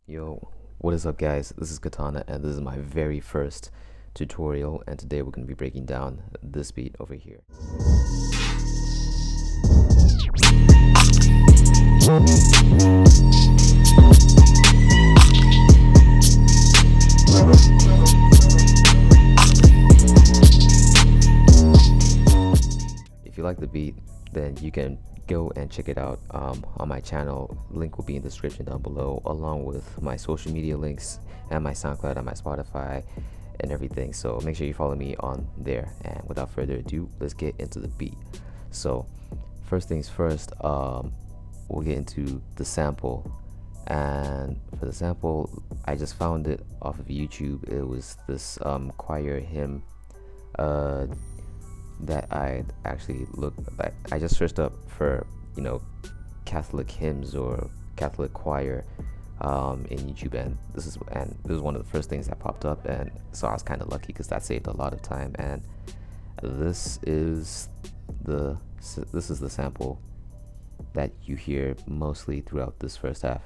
Yo, what is up guys? This is Katana and this is my very first tutorial, and today we're going to be breaking down this beat over here. If you like the beat, then you can go and check it out on my channel. Link will be in the description down below, along with my social media links and my SoundCloud and my Spotify and everything. So make sure you follow me on there, and without further ado, let's get into the beat. So first things first, we'll get into the sample. And for the sample, I just found it off of YouTube. It was this choir hymn that I actually I just searched up for, Catholic hymns or Catholic choir in YouTube, and this was one of the first things that popped up, and so I was kind of lucky because that saved a lot of time. And this is the sample that you hear mostly throughout this first half.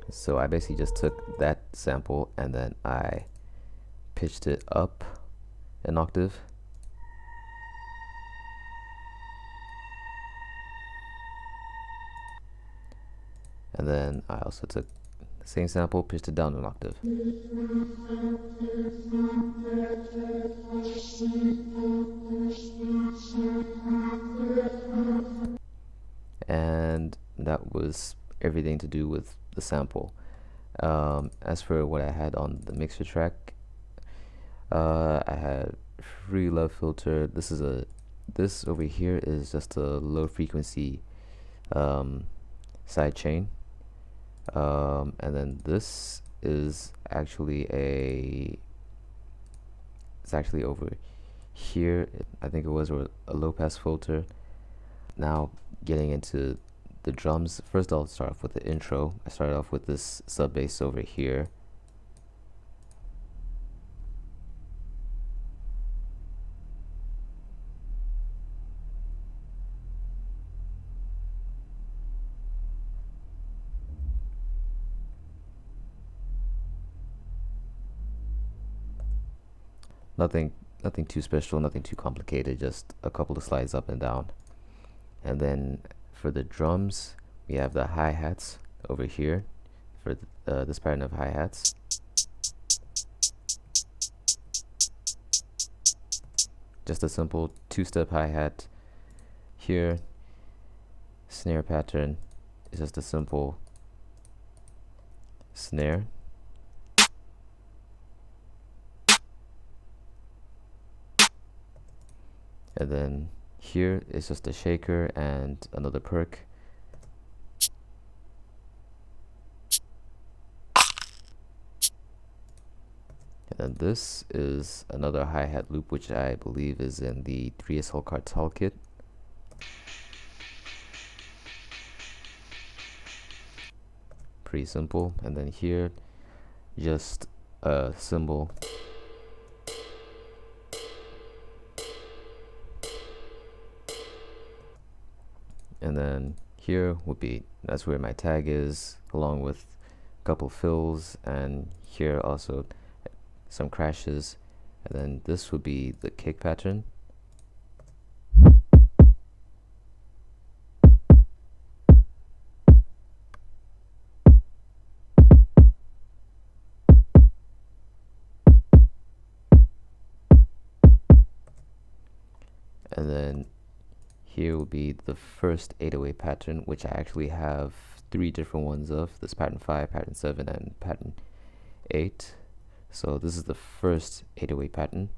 So I basically just took that sample and then I pitched it up an octave. And then I also took the same sample, pitched it down an octave. And that was everything to do with the sample. As for what I had on the mixer track, I had free love filter. This over here is just a low frequency side chain, and then this is actually it's actually over here. I think it was a low pass filter. Now getting into the drums, first I'll start off with the intro. I started off with this sub bass over here. Nothing too special, nothing too complicated, just a couple of slides up and down. And then for the drums, we have the hi-hats over here for this pattern of hi-hats. Just a simple two-step hi-hat. Here, snare pattern is just a simple snare. And then here is just a shaker and another perk. And then this is another hi-hat loop, which I believe is in the 3SL Cartel kit. Pretty simple. And then here, just a cymbal. And then here would be, that's where my tag is, along with a couple fills, and here also some crashes. And then this would be the kick pattern. And then here will be the first 808 pattern, which I actually have 3 different ones of. This pattern 5, pattern 7, and pattern 8. So this is the first 808 pattern.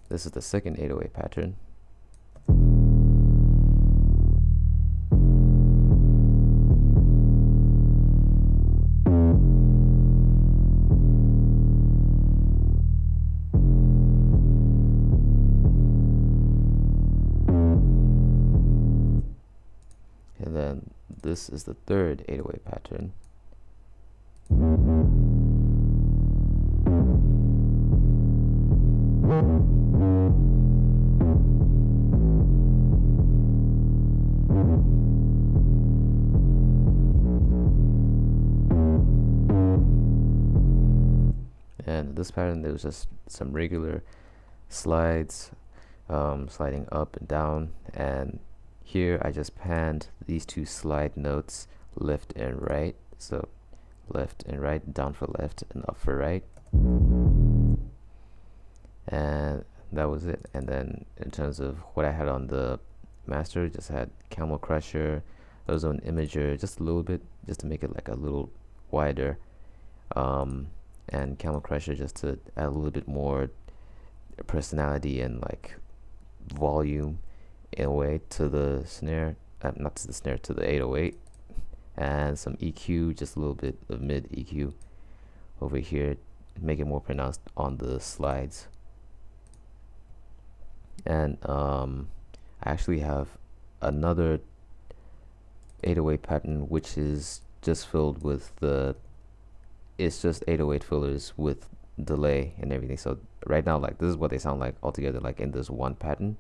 This is the second 808 pattern. this is the third 808 pattern. And this pattern, there was just some regular slides, sliding up and down, and here I just panned these two slide notes left and right. So left and right, down for left and up for right, and that was it. And then in terms of what I had on the master, just had camel crusher, ozone imager, just a little bit, just to make it like a little wider, and camel crusher just to add a little bit more personality and like volume in a way to the snare, not to the snare, to the 808, and some EQ, just a little bit of mid EQ over here, make it more pronounced on the slides. And I actually have another 808 pattern which is just filled with it's just 808 fillers with delay and everything. So right now, like, this is what they sound like all together, like in this one pattern.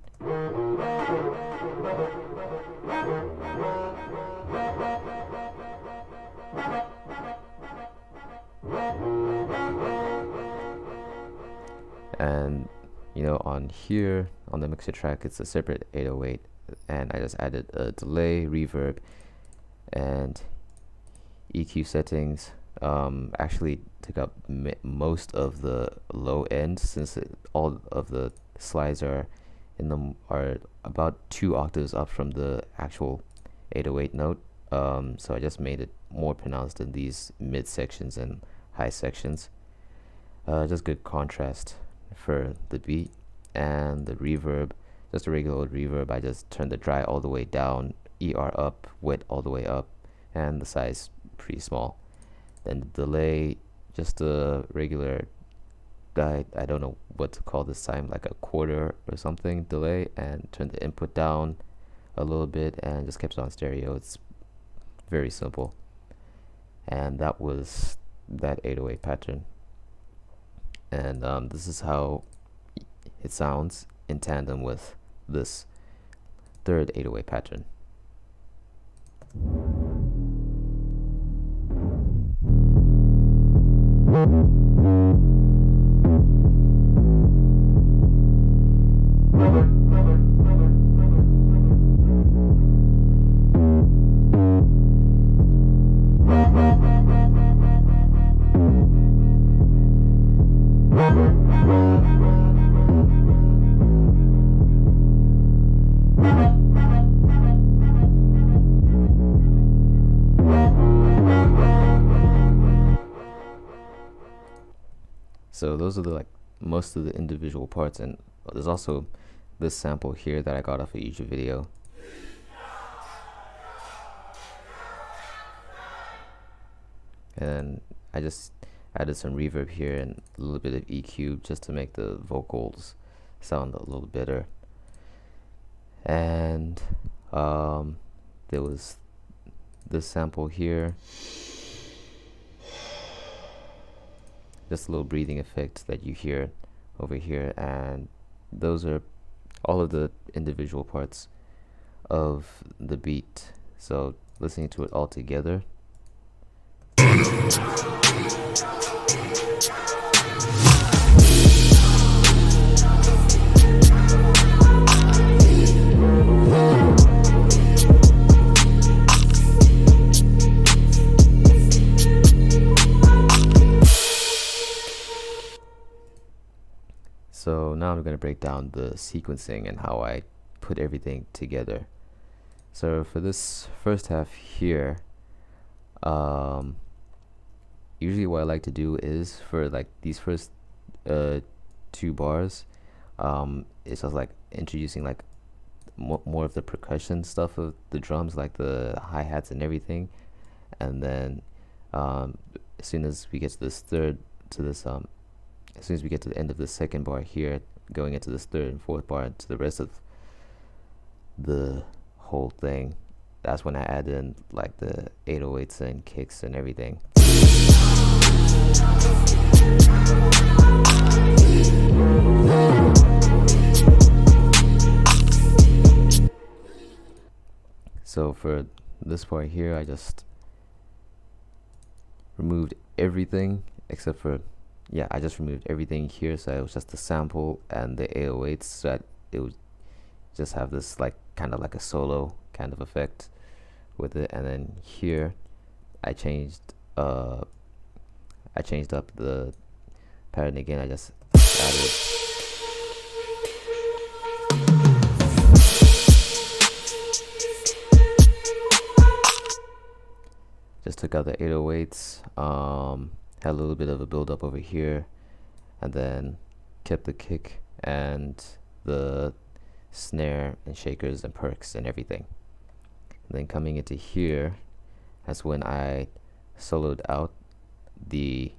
And you know, on here on the mixer track, it's a separate 808, and I just added a delay, reverb, and EQ settings. Actually took up most of the low end, since all of the slides are about 2 octaves up from the actual 808 note. So I just made it more pronounced in these mid sections and high sections. Just good contrast for the beat. And the reverb, just a regular old reverb, I just turned the dry all the way down, ER up, wet all the way up, and the size pretty small. Then the delay, just a regular, I don't know what to call this time, like a quarter or something delay, and turned the input down a little bit and just kept it on stereo. It's very simple. And that was that 808 pattern. And this is how it sounds in tandem with this third 808 pattern. So those are the most of the individual parts, and there's also this sample here that I got off of a YouTube video. And I just added some reverb here and a little bit of EQ just to make the vocals sound a little better. And there was this sample here, just a little breathing effect that you hear over here, and those are all of the individual parts of the beat. So listening to it all together, so now I'm going to break down the sequencing and how I put everything together. So for this first half here, usually what I like to do is for these first 2 bars, it's just introducing more of the percussion stuff of the drums, like the hi-hats and everything. And then as soon as we get to this as soon as we get to the end of the second bar here, going into this third and fourth bar, to the rest of the whole thing, that's when I add in like the 808s and kicks and everything. So for this part here, I just removed everything except for, yeah, I just removed everything here, so it was just the sample and the 808s, so that it would just have this like kind of like a solo kind of effect with it. And then here I changed up the pattern again. I just added took out the 808s, had a little bit of a build up over here, and then kept the kick and the snare and shakers and perks and everything. And then coming into here, that's when I soloed out the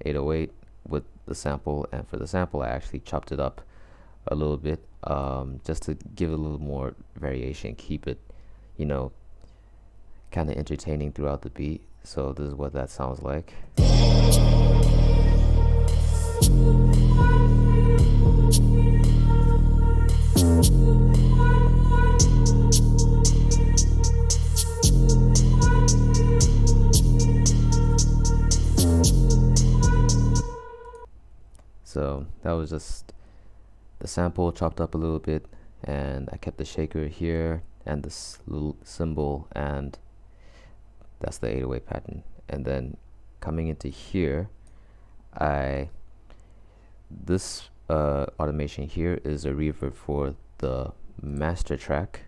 808 with the sample, and for the sample I actually chopped it up a little bit, just to give it a little more variation, keep it, you know, kind of entertaining throughout the beat. So this is what that sounds like. So that was just the sample chopped up a little bit, and I kept the shaker here and this little cymbal, and that's the 808 pattern. And then coming into here, this automation here is a reverb for the master track,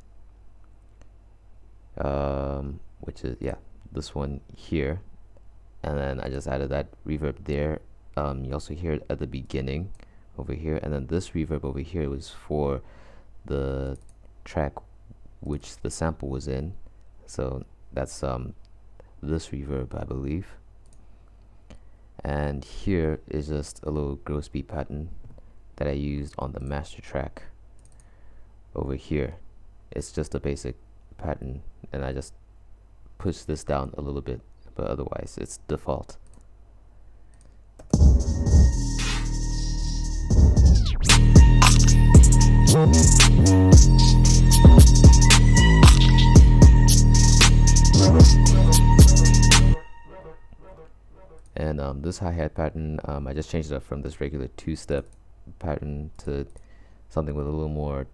which is, yeah, this one here. And then I just added that reverb there. You also hear it at the beginning over here, and then this reverb over here was for the track which the sample was in. So that's this reverb, I believe. And here is just a little gross beat pattern that I used on the master track over here. It's just a basic pattern, and I just push this down a little bit, but otherwise it's default. And this hi-hat pattern, I just changed it up from this regular two-step pattern to something with a little more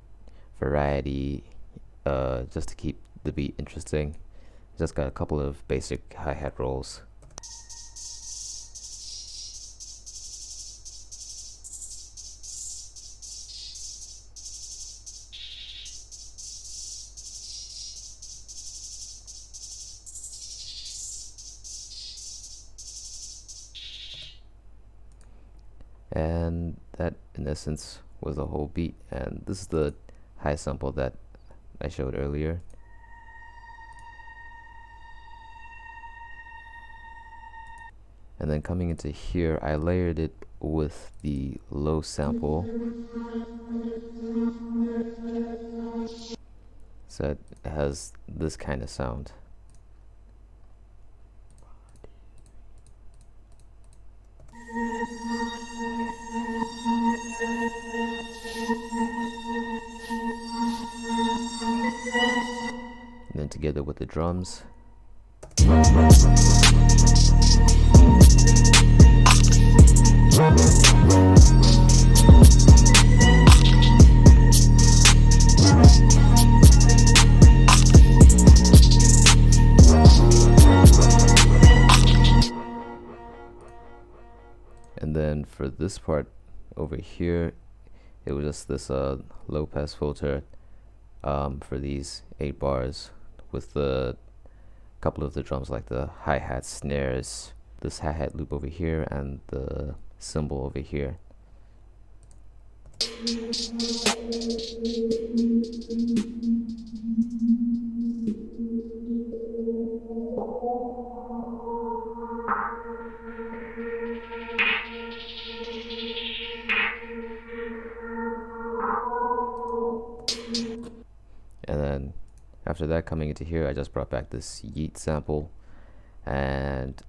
variety, just to keep the beat interesting. Just got a couple of basic hi-hat rolls. And that in essence was the whole beat. And this is the high sample that I showed earlier. And then coming into here, I layered it with the low sample, so it has this kind of sound. And then together with the drums. And then for this part over here, it was just this low pass filter for these 8 bars with the couple of the drums, like the hi-hat, snares, this hi-hat loop over here, and the cymbal over here. And then After that, coming into here, I just brought back this yeet sample and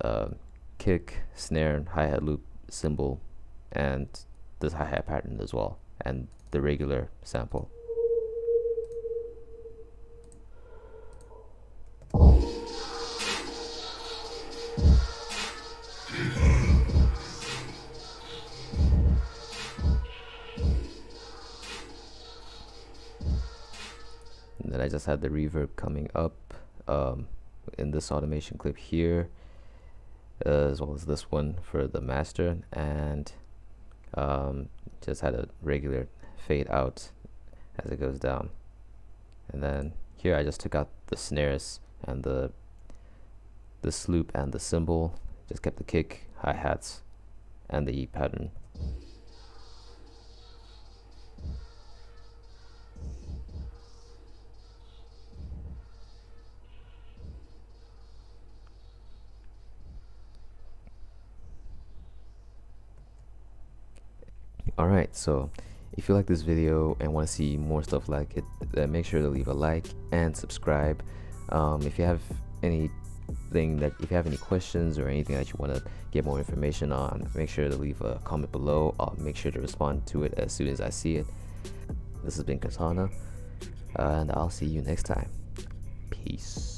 kick, snare, hi-hat loop, cymbal, and this hi-hat pattern as well, and the regular sample. And then I just had the reverb coming up in this automation clip here, as well as this one for the master, and just had a regular fade out as it goes down. And then here I just took out the snares and the loop and the cymbal, just kept the kick, hi-hats, and the yeet pattern. Alright, so if you like this video and want to see more stuff like it, then make sure to leave a like and subscribe. If you have any questions or anything that you want to get more information on, make sure to leave a comment below. I'll make sure to respond to it as soon as I see it. This has been Katana, and I'll see you next time. Peace.